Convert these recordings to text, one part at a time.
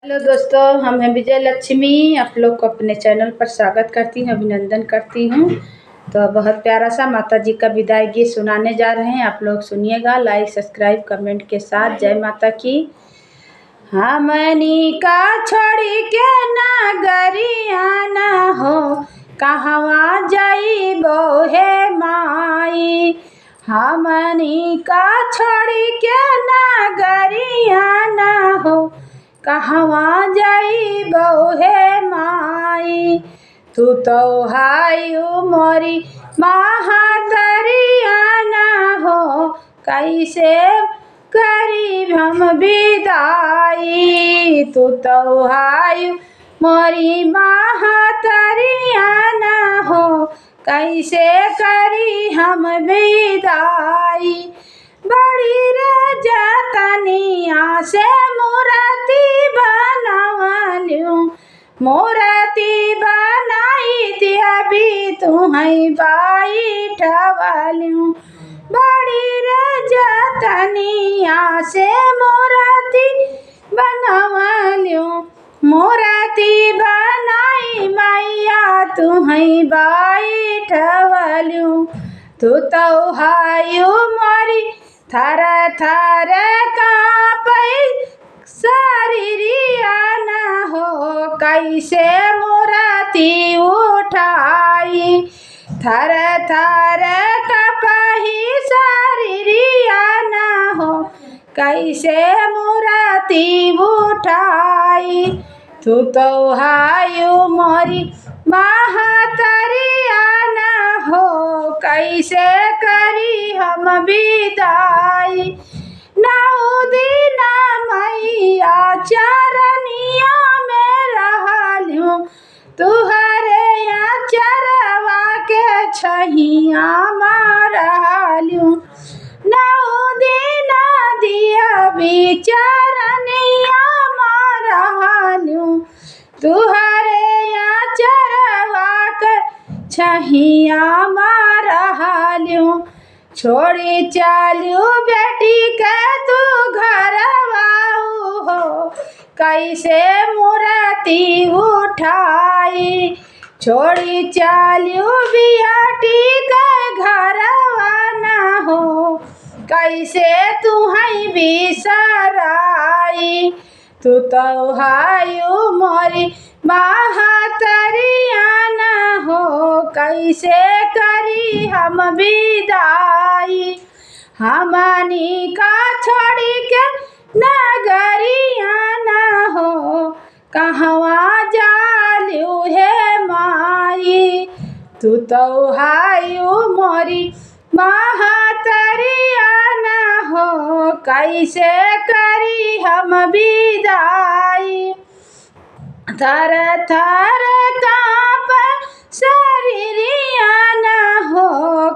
Hello दोस्तों, हम हैं विजय लक्ष्मी। आप लोग को अपने चैनल पर स्वागत करती हूँ, अभिनंदन करती हूँ। तो बहुत प्यारा सा माता जी का विदाई गीत सुनाने जा रहे हैं। आप लोग सुनिएगा, लाइक सब्सक्राइब कमेंट के साथ। जय माता की। हमनी का छोड़ी के नगरिया न हो, कहवा जाइबो हे माई। हमनी का छोड़ी के नगरिया न हो, कहवा जाइबो हे माई। तू तो हायु मोरी महातरिया न हो, कैसे करी हम विदाई। तू तो हायु मोरी महातरिया न हो, कैसे करी हम विदाई। बड़ी रे जतनिया से मूर्ति बनवलू, मूर्ति बनाई अभी तुम्हें बैठवलू। बड़ी रे जतनिया से मूर्ति बनवलू, मूर्ति बनाई मैया तुम्हें बैठवलू। तू तो हायु मोरी थर थर कांपै शरीरिया न हो, कैसे मूर्ति उठाई। थर थर कांपहि शरीरिया न हो, कैसे मूर्ति उठाई। तू तो हायु मोरी महातरिया न हो, कैसे करी हम विदाई। नौ दिन मैया चरनिया में रहलू, तुहरे चरवा के छहिया में रहलू। नौ दिन दिया चरनिया में रहलू, तुहरे चरवा के छहिया में रहलू। छोड़ी चलू बेटी के तू घरवा हो, कैसे मूर्ति उठाई। छोड़ी चलू बेटी के घरवा न हो, कैसे तुम्हें बिसराई। तू तो हायु मोरी महातरिया न हो, कैसे करी हम विदाई। हमनी का छोड़ी के नगरिया न हो, कहवा जालू हे माई। तू तो हायु मोरी महातरिया न हो, कैसे करी हम विदाई। थर थर कांप शरीरिया न हो,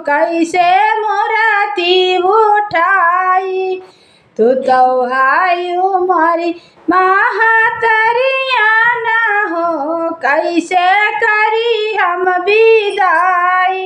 कैसे मूर्ति उठाई। तू तो हायु मोरी महातरिया न हो, कैसे करी हम विदाई।